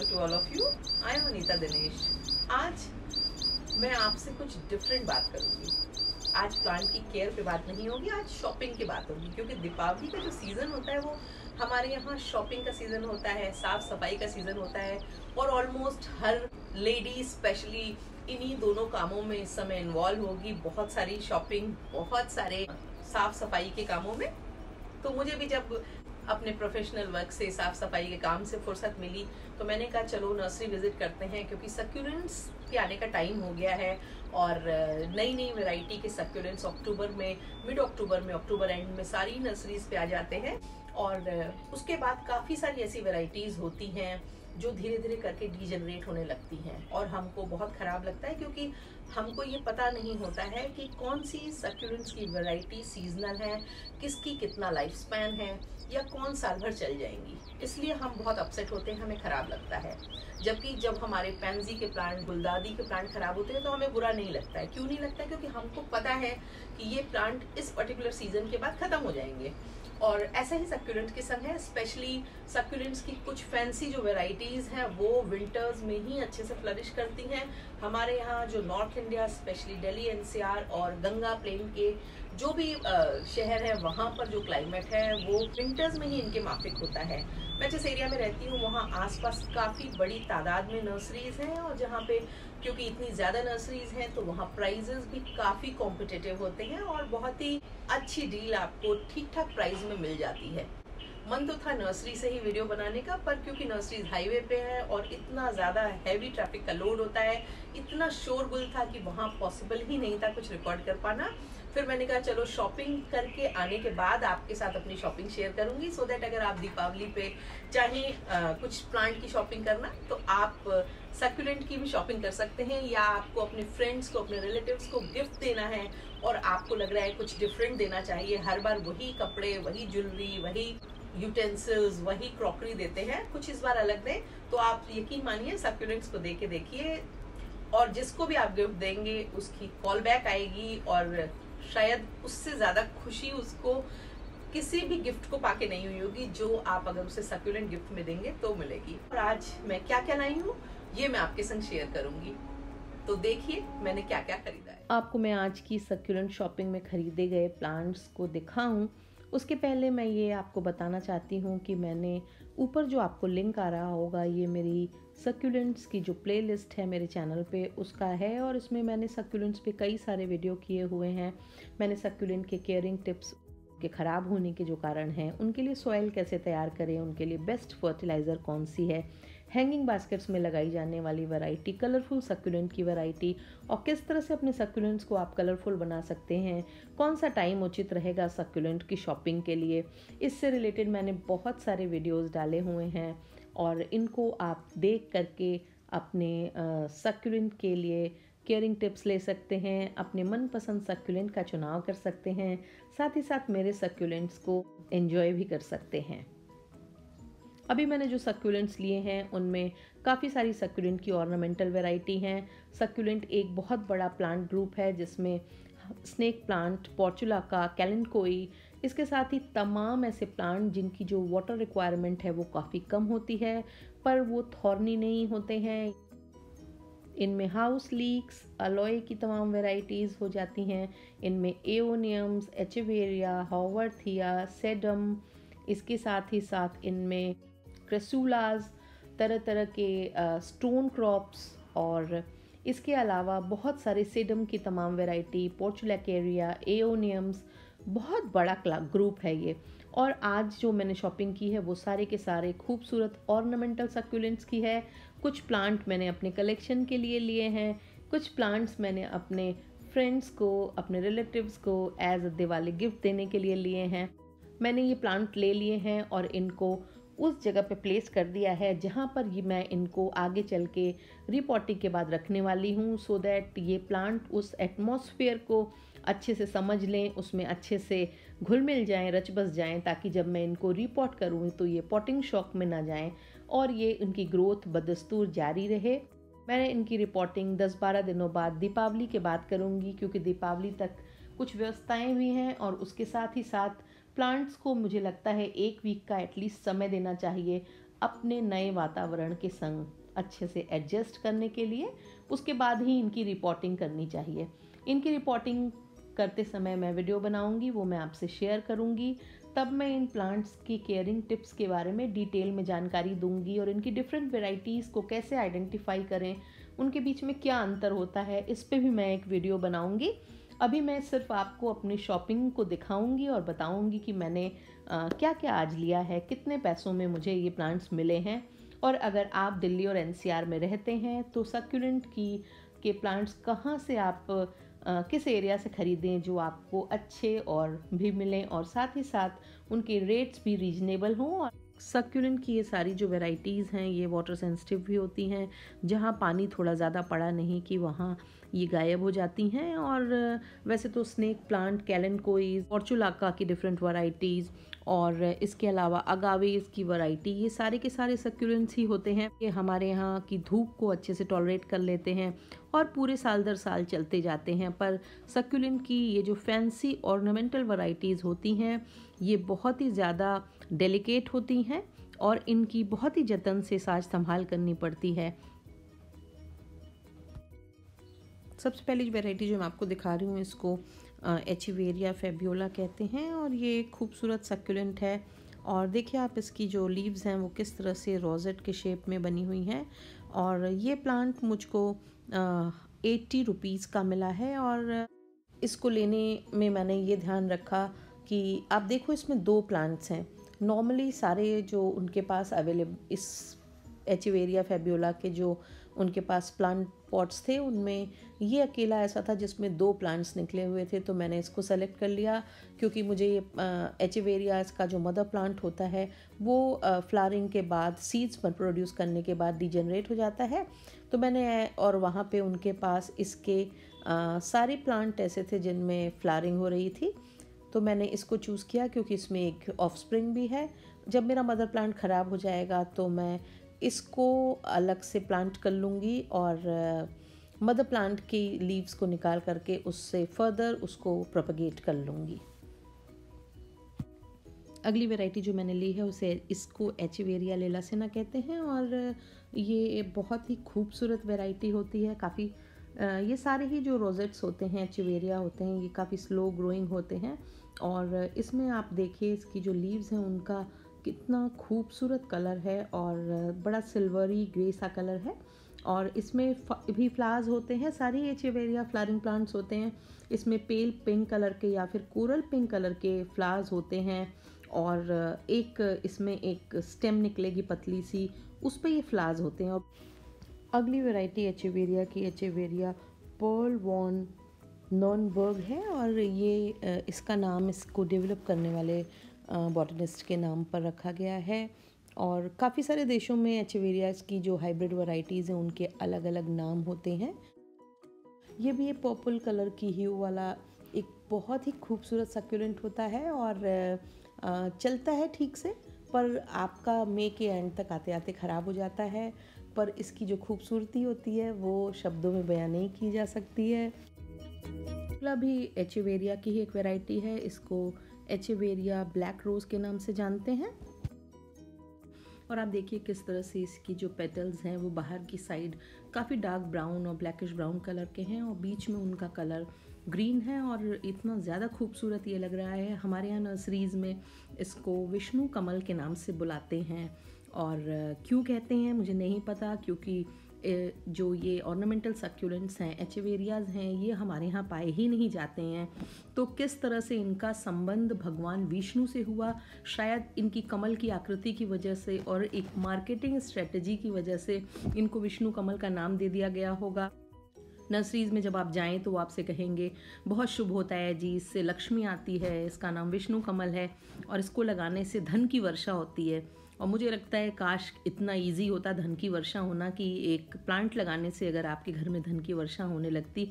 Hello to all of you. I am Anita Dinesh. आज मैं आपसे कुछ डिफरेंट बात करूंगी। आज प्लांट की केयर पे बात नहीं होगी, आज शॉपिंग की बात होगी, क्योंकि दीपावली का जो सीजन होता है वो हमारे यहाँ शॉपिंग का सीजन होता है, साफ सफाई का सीजन होता है और ऑलमोस्ट हर लेडी स्पेशली इन्हीं दोनों कामों में इस समय इन्वॉल्व होगी। बहुत सारी शॉपिंग, बहुत सारे साफ सफाई के कामों में। तो मुझे भी जब अपने प्रोफेशनल वर्क से, साफ सफाई के काम से फुर्सत मिली तो मैंने कहा चलो नर्सरी विजिट करते हैं, क्योंकि सक्यूलेंट्स के आने का टाइम हो गया है और नई नई वैरायटी के सक्यूलेंट्स अक्टूबर में, मिड अक्टूबर में, अक्टूबर एंड में सारी नर्सरीज पे आ जाते हैं। और उसके बाद काफ़ी सारी ऐसी वैरायटीज़ होती हैं जो धीरे धीरे करके डीजनरेट होने लगती हैं और हमको बहुत ख़राब लगता है, क्योंकि हमको ये पता नहीं होता है कि कौन सी सक्यूलेंट्स की वैरायटी सीजनल है, किसकी कितना लाइफ स्पैन है या कौन साल भर चल जाएंगी। इसलिए हम बहुत अपसेट होते हैं, हमें ख़राब लगता है। जबकि जब हमारे पैंजी के प्लांट, गुलदादी के प्लांट ख़राब होते हैं तो हमें बुरा नहीं लगता है। क्यों नहीं लगता है? क्योंकि हमको पता है कि ये प्लांट इस पर्टिकुलर सीजन के बाद ख़त्म हो जाएंगे। और ऐसा ही सक्यूलेंट के संग है। स्पेशली सक्यूलेंट्स की कुछ फैंसी जो वेराइटीज़ हैं वो विंटर्स में ही अच्छे से फ्लरिश करती हैं। हमारे यहाँ जो north India, specially Delhi NCR और गंगा प्लेन के जो भी शहर है, वहाँ पर जो क्लाइमेट है वो विंटर्स में ही इनके माफिक होता है। मैं जिस एरिया में रहती हूँ वहाँ आसपास काफ़ी बड़ी तादाद में नर्सरीज हैं और जहाँ पे क्योंकि इतनी ज़्यादा नर्सरीज हैं तो वहाँ प्राइजेस भी काफ़ी कॉम्पिटिटिव होते हैं और बहुत ही अच्छी डील आपको ठीक ठाक प्राइस में मिल जाती है। मन तो था नर्सरी से ही वीडियो बनाने का, पर क्योंकि नर्सरीज हाईवे पे है और इतना ज़्यादा हैवी ट्रैफिक का लोड होता है, इतना शोरगुल था कि वहाँ पॉसिबल ही नहीं था कुछ रिकॉर्ड कर पाना। फिर मैंने कहा चलो शॉपिंग करके आने के बाद आपके साथ अपनी शॉपिंग शेयर करूंगी, सो दैट अगर आप दीपावली पे चाहे कुछ प्लांट की शॉपिंग करना तो आप सक्यूलेंट की भी शॉपिंग कर सकते हैं, या आपको अपने फ्रेंड्स को, अपने रिलेटिव्स को गिफ्ट देना है और आपको लग रहा है कुछ डिफरेंट देना चाहिए। हर बार वही कपड़े, वही ज्वेलरी, वही यूटेंसिल्स, वही क्रॉकरी देते हैं, कुछ इस बार अलग दें। तो आप यकीन मानिए सक्यूलेंट्स को दे के देखिए और जिसको भी आप गिफ्ट देंगे उसकी कॉल बैक आएगी और शायद उससे ज्यादा खुशी उसको किसी भी गिफ्ट को पाके नहीं हुई होगी जो आप अगर उसे सक्यूलेंट गिफ्ट में देंगे तो मिलेगी। और आज मैं क्या क्या लाई हूँ ये मैं आपके संग शेयर करूंगी, तो देखिए मैंने क्या क्या खरीदा है। आपको मैं आज की सक्यूलेंट शॉपिंग में खरीदे गए प्लांट्स को दिखाऊं उसके पहले मैं ये आपको बताना चाहती हूँ कि मैंने ऊपर जो आपको लिंक आ रहा होगा, ये मेरी सक्यूलेंट्स की जो प्लेलिस्ट है मेरे चैनल पे उसका है और इसमें मैंने सक्यूलेंट्स पे कई सारे वीडियो किए हुए हैं। मैंने सक्यूलेंट के केयरिंग टिप्स के ख़राब होने के जो कारण हैं उनके लिए सॉइल कैसे तैयार करें, उनके लिए बेस्ट फर्टिलाइज़र कौन सी है, हैंगिंग बास्केट्स में लगाई जाने वाली वैरायटी, कलरफुल सक्यूलेंट की वैरायटी और किस तरह से अपने सक्यूलेंट्स को आप कलरफुल बना सकते हैं, कौन सा टाइम उचित रहेगा सक्यूलेंट की शॉपिंग के लिए, इससे रिलेटेड मैंने बहुत सारे वीडियोस डाले हुए हैं और इनको आप देख करके अपने सक्यूलेंट के लिए केयरिंग टिप्स ले सकते हैं, अपने मनपसंद सक्यूलेंट का चुनाव कर सकते हैं, साथ ही साथ मेरे सक्यूलेंट्स को एंजॉय भी कर सकते हैं। अभी मैंने जो सक्यूलेंट्स लिए हैं उनमें काफ़ी सारी सक्यूलेंट की ऑर्नामेंटल वैरायटी हैं। सक्यूलेंट एक बहुत बड़ा प्लांट ग्रुप है जिसमें स्नेक प्लांट, पोर्चुलाका, कैलेंकोई, इसके साथ ही तमाम ऐसे प्लांट जिनकी जो वाटर रिक्वायरमेंट है वो काफ़ी कम होती है पर वो थॉर्नी नहीं होते हैं। इनमें हाउस लीक्स, अलोए की तमाम वैरायटीज़ हो जाती हैं। इनमें एओनियम्स, एचेवेरिया, हॉवर्थिया, सेडम, इसके साथ ही साथ इनमें क्रेसूलाज, तरह तरह के स्टोन क्रॉप्स और इसके अलावा बहुत सारे सेडम की तमाम वैरायटी, पोर्चुलाकेरिया, एओनियम्स, बहुत बड़ा ग्रुप है ये। और आज जो मैंने शॉपिंग की है वो सारे के सारे खूबसूरत ऑर्नामेंटल सक्यूलेंट्स की है। कुछ प्लांट मैंने अपने कलेक्शन के लिए लिए हैं, कुछ प्लांट्स मैंने अपने फ्रेंड्स को, अपने रिलेटिव्स को एज अ दिवाली गिफ्ट देने के लिए लिए हैं। मैंने ये प्लांट ले लिए हैं और इनको उस जगह पे प्लेस कर दिया है जहाँ पर ये मैं इनको आगे चल के रिपॉटिंग के बाद रखने वाली हूँ, सो दैट ये प्लांट उस एटमॉस्फेयर को अच्छे से समझ लें, उसमें अच्छे से घुल मिल जाएँ, रच बस जाएँ, ताकि जब मैं इनको रिपॉट करूँ तो ये पॉटिंग शॉक में ना जाएँ और ये उनकी ग्रोथ बदस्तूर जारी रहे। मैंने इनकी रिपोर्टिंग 10-12 दिनों बाद दीपावली के बाद करूँगी, क्योंकि दीपावली तक कुछ व्यवस्थाएं भी हैं और उसके साथ ही साथ प्लांट्स को मुझे लगता है 1 वीक का एटलीस्ट समय देना चाहिए अपने नए वातावरण के संग अच्छे से एडजस्ट करने के लिए। उसके बाद ही इनकी रिपोर्टिंग करनी चाहिए। इनकी रिपोर्टिंग करते समय मैं वीडियो बनाऊंगी, वो मैं आपसे शेयर करूंगी। तब मैं इन प्लांट्स की केयरिंग टिप्स के बारे में डिटेल में जानकारी दूंगी और इनकी डिफरेंट वेराइटीज़ को कैसे आइडेंटिफाई करें, उनके बीच में क्या अंतर होता है, इस पे भी मैं एक वीडियो बनाऊंगी। अभी मैं सिर्फ आपको अपनी शॉपिंग को दिखाऊंगी और बताऊंगी कि मैंने क्या क्या आज लिया है, कितने पैसों में मुझे ये प्लांट्स मिले हैं। और अगर आप दिल्ली और एनसीआर में रहते हैं तो सक्यूलेंट के प्लांट्स कहाँ से आप किस एरिया से ख़रीदें जो आपको अच्छे और भी मिलें और साथ ही साथ उनके रेट्स भी रीजनेबल हों। और सक्यूलेंट की ये सारी जो वैरायटीज़ हैं ये वाटर सेंसिटिव भी होती हैं, जहाँ पानी थोड़ा ज़्यादा पड़ा नहीं कि वहाँ ये गायब हो जाती हैं। और वैसे तो स्नेक प्लांट, कैलेनकोइज, पोर्चुलाका की डिफरेंट वैरायटीज़ और इसके अलावा अगावेज की वैरायटी, ये सारे के सारे सक्यूलेंट्स ही होते हैं। ये हमारे यहाँ की धूप को अच्छे से टॉलरेट कर लेते हैं और पूरे साल दर साल चलते जाते हैं। पर सक्यूलेंट की ये जो फैंसी ऑर्नामेंटल वैरायटीज़ होती हैं ये बहुत ही ज़्यादा डेलिकेट होती हैं और इनकी बहुत ही जतन से साज संभाल करनी पड़ती है। सबसे पहली वैरायटी जो मैं आपको दिखा रही हूँ इसको एचिवेरिया फेबियोला कहते हैं और ये एक खूबसूरत सक्यूलेंट है। और देखिए आप इसकी जो लीव्स हैं वो किस तरह से रोजेट के शेप में बनी हुई हैं। और ये प्लांट मुझको 80 रुपीज़ का मिला है। और इसको लेने में मैंने ये ध्यान रखा कि आप देखो इसमें 2 प्लांट्स हैं। नॉर्मली सारे जो उनके पास अवेलेबल इस एचिवेरिया फेबियोला के जो उनके पास प्लांट पॉट्स थे उनमें ये अकेला ऐसा था जिसमें 2 प्लांट्स निकले हुए थे, तो मैंने इसको सेलेक्ट कर लिया क्योंकि मुझे ये एचिवेरिया का जो मदर प्लांट होता है वो फ्लावरिंग के बाद सीड्स पर प्रोड्यूस करने के बाद डिजेनरेट हो जाता है। तो मैंने और वहाँ पे उनके पास इसके सारे प्लांट ऐसे थे जिनमें फ्लावरिंग हो रही थी, तो मैंने इसको चूज़ किया क्योंकि इसमें एक ऑफस्प्रिंग भी है। जब मेरा मदर प्लांट ख़राब हो जाएगा तो मैं इसको अलग से प्लांट कर लूँगी और मदर प्लांट की लीव्स को निकाल करके उससे फर्दर उसको प्रोपगेट कर लूँगी। अगली वैरायटी जो मैंने ली है उसे इसको एचिवेरिया लेलासिना कहते हैं और ये बहुत ही खूबसूरत वैरायटी होती है। काफ़ी ये सारे ही जो रोजेट्स होते हैं एचिवेरिया होते हैं ये काफ़ी स्लो ग्रोइंग होते हैं। और इसमें आप देखिए इसकी जो लीव्स हैं उनका कितना खूबसूरत कलर है और बड़ा सिल्वरी ग्रे सा कलर है। और इसमें भी फ्लावर्स होते हैं, सारी एचिवेरिया फ्लावरिंग प्लांट्स होते हैं। इसमें पेल पिंक कलर के या फिर कोरल पिंक कलर के फ्लावर्स होते हैं और एक इसमें एक स्टेम निकलेगी पतली सी, उस पर ये फ्लावर्स होते हैं। और अगली वैरायटी एचिवेरिया की एचिवेरिया पर्ल वॉन नॉनबर्ग है और ये इसका नाम इसको डेवलप करने वाले बॉटनिस्ट के नाम पर रखा गया है। और काफ़ी सारे देशों में एचिवेरियाज की जो हाइब्रिड वैरायटीज़ हैं उनके अलग अलग नाम होते हैं। ये भी एक पर्पल कलर की ह्यू वाला एक बहुत ही खूबसूरत सक्यूलेंट होता है और चलता है ठीक से, पर आपका मई के एंड तक आते आते ख़राब हो जाता है। पर इसकी जो खूबसूरती होती है वो शब्दों में बयान नहीं की जा सकती है। अगला भी एचिवेरिया की ही एक वैरायटी है, इसको एचिवेरिया ब्लैक रोज़ के नाम से जानते हैं। और आप देखिए किस तरह से इसकी जो पेटल्स हैं वो बाहर की साइड काफ़ी डार्क ब्राउन और ब्लैकिश ब्राउन कलर के हैं और बीच में उनका कलर ग्रीन है और इतना ज़्यादा खूबसूरत ये लग रहा है। हमारे यहाँ नर्सरीज़ में इसको विष्णु कमल के नाम से बुलाते हैं और क्यों कहते हैं मुझे नहीं पता, क्योंकि जो ये ऑर्नामेंटल सक्यूलेंट्स हैं एचिवेरियाज हैं ये हमारे यहाँ पाए ही नहीं जाते हैं। तो किस तरह से इनका संबंध भगवान विष्णु से हुआ, शायद इनकी कमल की आकृति की वजह से और एक मार्केटिंग स्ट्रेटजी की वजह से इनको विष्णु कमल का नाम दे दिया गया होगा। नर्सरीज़ में जब आप जाएं तो वो आपसे कहेंगे बहुत शुभ होता है जी, इससे लक्ष्मी आती है, इसका नाम विष्णु कमल है और इसको लगाने से धन की वर्षा होती है। और मुझे लगता है काश इतना इजी होता धन की वर्षा होना कि एक प्लांट लगाने से अगर आपके घर में धन की वर्षा होने लगती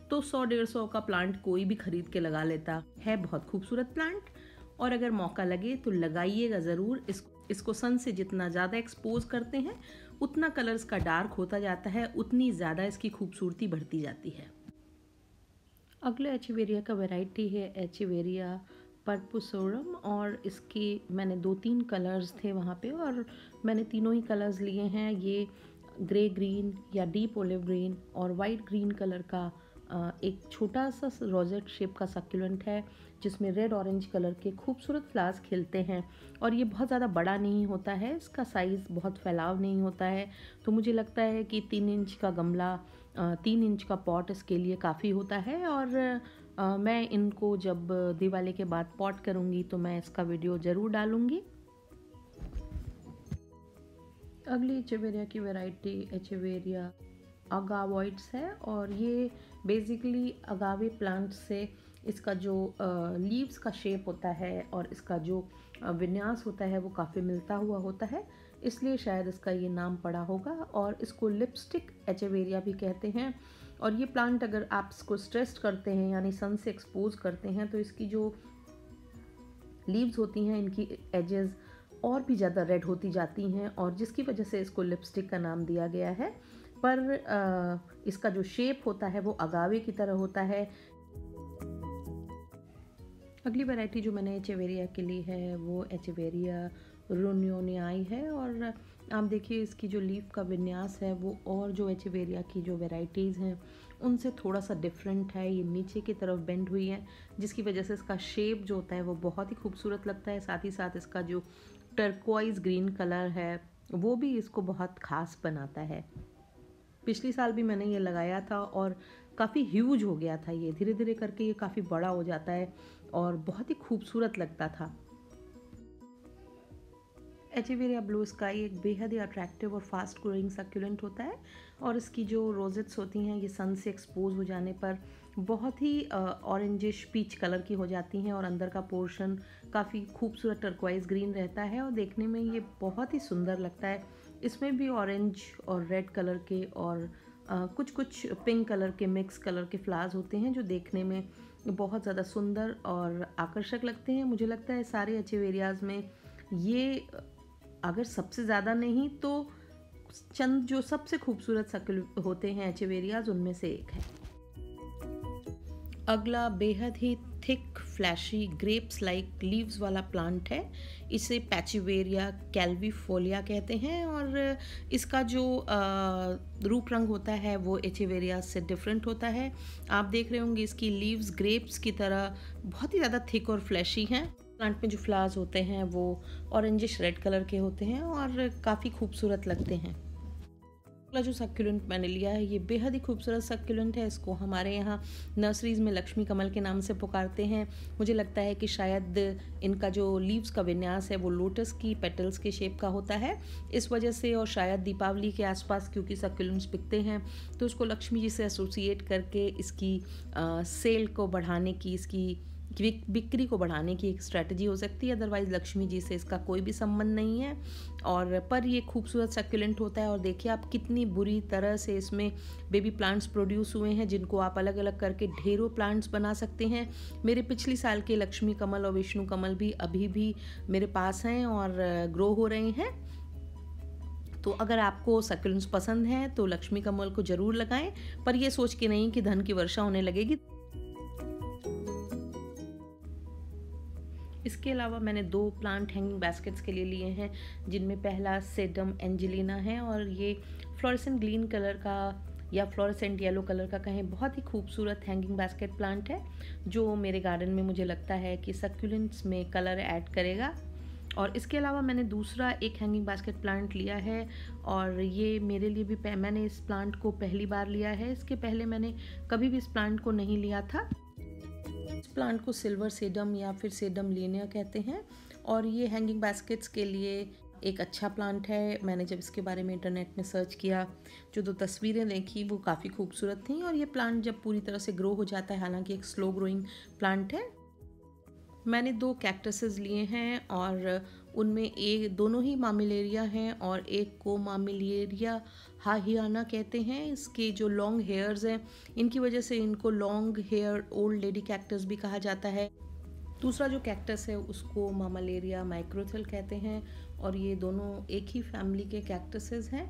तो 100-150 का प्लांट कोई भी खरीद के लगा लेता है। बहुत खूबसूरत प्लांट और अगर मौका लगे तो लगाइएगा ज़रूर। इसको सन से जितना ज़्यादा एक्सपोज करते हैं उतना कलर इसका डार्क होता जाता है, उतनी ज़्यादा इसकी खूबसूरती बढ़ती जाती है। अगले एचिवेरिया का वैरायटी है एचिवेरिया पर्पुसोरम, और इसके मैंने 2-3 कलर्स थे वहाँ पे और मैंने तीनों ही कलर्स लिए हैं। ये ग्रे ग्रीन या डीप ओलिव ग्रीन और वाइट ग्रीन कलर का एक छोटा सा रोजेट शेप का सक्यूलेंट है जिसमें रेड ऑरेंज कलर के खूबसूरत फ्लावर्स खिलते हैं। और ये बहुत ज़्यादा बड़ा नहीं होता है, इसका साइज़ बहुत फैलाव नहीं होता है, तो मुझे लगता है कि 3 इंच का गमला 3 इंच का पॉट इसके लिए काफ़ी होता है। और मैं इनको जब दिवाली के बाद पॉट करूँगी तो मैं इसका वीडियो ज़रूर डालूँगी। अगली एचेवेरिया की वैरायटी एचेवेरिया अगावॉइड्स है, और ये बेसिकली अगावे प्लांट से इसका जो लीव्स का शेप होता है और इसका जो विन्यास होता है वो काफ़ी मिलता हुआ होता है, इसलिए शायद इसका ये नाम पड़ा होगा। और इसको लिपस्टिक एचेवेरिया भी कहते हैं। और ये प्लांट अगर आप इसको स्ट्रेस्ड करते हैं यानी सन से एक्सपोज करते हैं तो इसकी जो लीव्स होती हैं इनकी एजेस और भी ज़्यादा रेड होती जाती हैं, और जिसकी वजह से इसको लिपस्टिक का नाम दिया गया है। पर इसका जो शेप होता है वो अगावे की तरह होता है। अगली वैरायटी जो मैंने एचेवेरिया के लिए है वो एचेवेरिया रोनियोनियाई है, और आप देखिए इसकी जो लीफ का विन्यास है वो और जो एचेवेरिया की जो वैरायटीज़ हैं उनसे थोड़ा सा डिफरेंट है। ये नीचे की तरफ बेंड हुई है जिसकी वजह से इसका शेप जो होता है वो बहुत ही खूबसूरत लगता है। साथ ही साथ इसका जो टर्कोइज ग्रीन कलर है वो भी इसको बहुत ख़ास बनाता है। पिछले साल भी मैंने ये लगाया था और काफ़ी ह्यूज हो गया था, ये धीरे धीरे करके ये काफ़ी बड़ा हो जाता है और बहुत ही खूबसूरत लगता था। एचेवेरिया ब्लू स्काई एक बेहद ही अट्रैक्टिव और फास्ट ग्रोइंग सक्यूलेंट होता है, और इसकी जो रोजेट्स होती हैं ये सन से एक्सपोज हो जाने पर बहुत ही ऑरेंजिश पीच कलर की हो जाती हैं, और अंदर का पोर्शन काफ़ी खूबसूरत टर्कोइज ग्रीन रहता है और देखने में ये बहुत ही सुंदर लगता है। इसमें भी ऑरेंज और रेड कलर के और कुछ कुछ पिंक कलर के मिक्स कलर के फ्लावर्स होते हैं जो देखने में बहुत ज़्यादा सुंदर और आकर्षक लगते हैं। मुझे लगता है सारे एचेवेरियाज़ में ये अगर सबसे ज़्यादा नहीं तो चंद जो सबसे खूबसूरत शक्ल होते हैं एचेवेरियाज़ उनमें से एक है। अगला बेहद ही thick fleshy grapes like leaves वाला प्लांट है। इसे पैचिवेरिया कैल्वीफोलिया कहते हैं, और इसका जो रूप रंग होता है वो एचेवेरिया से डिफरेंट होता है। आप देख रहे होंगे इसकी लीव्स ग्रेप्स की तरह बहुत ही ज़्यादा थिक और फ्लैशी हैं। प्लांट में जो फ्लावर्स होते हैं वो ऑरेंजिश रेड कलर के होते हैं और काफ़ी खूबसूरत लगते हैं। अगला जो सक्यूलेंट मैंने लिया है ये बेहद ही खूबसूरत सक्यूलेंट है। इसको हमारे यहाँ नर्सरीज़ में लक्ष्मी कमल के नाम से पुकारते हैं। मुझे लगता है कि शायद इनका जो लीव्स का विन्यास है वो लोटस की पेटल्स के शेप का होता है, इस वजह से, और शायद दीपावली के आसपास क्योंकि सक्यूलेंट्स बिकते हैं तो इसको लक्ष्मी जी से एसोसिएट करके इसकी सेल को बढ़ाने की, इसकी बिक्री को बढ़ाने की एक स्ट्रैटेजी हो सकती है। अदरवाइज़ लक्ष्मी जी से इसका कोई भी संबंध नहीं है। और पर ये खूबसूरत सक्यूलेंट होता है, और देखिए आप कितनी बुरी तरह से इसमें बेबी प्लांट्स प्रोड्यूस हुए हैं जिनको आप अलग अलग करके ढेरों प्लांट्स बना सकते हैं। मेरे पिछली साल के लक्ष्मी कमल और विष्णु कमल भी अभी भी मेरे पास हैं और ग्रो हो रहे हैं। तो अगर आपको सक्यूलेंट्स पसंद हैं तो लक्ष्मी कमल को ज़रूर लगाएं, पर ये सोच के नहीं कि धन की वर्षा होने लगेगी। इसके अलावा मैंने 2 प्लांट हैंगिंग बास्केट्स के लिए लिए हैं, जिनमें पहला सेडम एंजेलिना है, और ये फ्लोरेसेंट ग्रीन कलर का या फ्लोरेसेंट येलो कलर का कहें, बहुत ही खूबसूरत हैंगिंग बास्केट प्लांट है जो मेरे गार्डन में मुझे लगता है कि सक्यूलेंट्स में कलर ऐड करेगा। और इसके अलावा मैंने दूसरा एक हैंगिंग बास्केट प्लांट लिया है, और ये मेरे लिए भी मैंने इस प्लांट को पहली बार लिया है। इसके पहले मैंने कभी भी इस प्लांट को नहीं लिया था। इस प्लांट को सिल्वर सेडम या फिर सेडम लीनिया कहते हैं, और ये हैंगिंग बास्केट्स के लिए एक अच्छा प्लांट है। मैंने जब इसके बारे में इंटरनेट में सर्च किया, जो 2 तस्वीरें देखी वो काफ़ी खूबसूरत थीं, और ये प्लांट जब पूरी तरह से ग्रो हो जाता है, हालांकि एक स्लो ग्रोइंग प्लांट है। मैंने 2 कैक्टसेस लिए हैं, और उनमें एक दोनों ही मामिलेरिया हैं और एक को मामिलेरिया हाहियाना कहते हैं। इसके जो लॉन्ग हेयर्स हैं इनकी वजह से इनको long hair old lady cactus भी कहा जाता है। दूसरा जो कैक्टस है उसको मामालेरिया माइक्रोथिल कहते हैं, और ये दोनों एक ही फैमिली के कैक्टसेस हैं।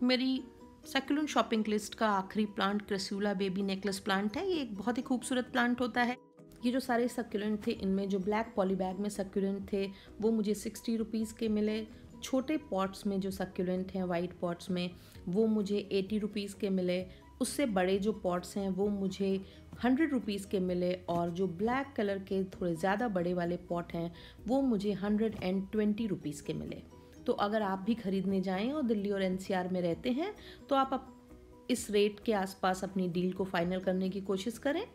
मेरी सक्यूलेंट शॉपिंग लिस्ट का आखिरी प्लांट क्रेसूला बेबी नेकलेस प्लांट है। ये एक बहुत ही खूबसूरत प्लांट होता है। ये जो सारे सक्यूलेंट थे, इनमें जो ब्लैक पॉली बैग में सक्यूलेंट थे वो मुझे 60 रुपीज़ के मिले। छोटे पॉट्स में जो सक्यूलेंट हैं वाइट पॉट्स में, वो मुझे 80 रुपीज़ के मिले। उससे बड़े जो पॉट्स हैं वो मुझे 100 रुपीज़ के मिले, और जो ब्लैक कलर के थोड़े ज़्यादा बड़े वाले पॉट हैं वो मुझे 120 रुपीज़ के मिले। तो अगर आप भी ख़रीदने जाएं और दिल्ली और एनसीआर में रहते हैं तो आप इस रेट के आसपास अपनी डील को फाइनल करने की कोशिश करें।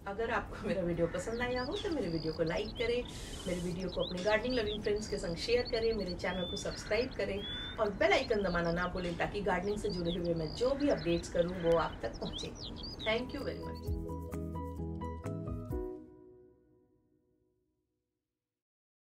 अगर आपको मेरा वीडियो पसंद आया हो तो मेरे वीडियो को लाइक करें, मेरे वीडियो को अपने गार्डनिंग लविंग फ्रेंड्स के संग शेयर करें, मेरे चैनल को सब्सक्राइब करें और बेल आइकन दबाना ना भूलें ताकि गार्डनिंग से जुड़े हुए मैं जो भी अपडेट्स करूं वो आप तक पहुंचे। Thank you very much.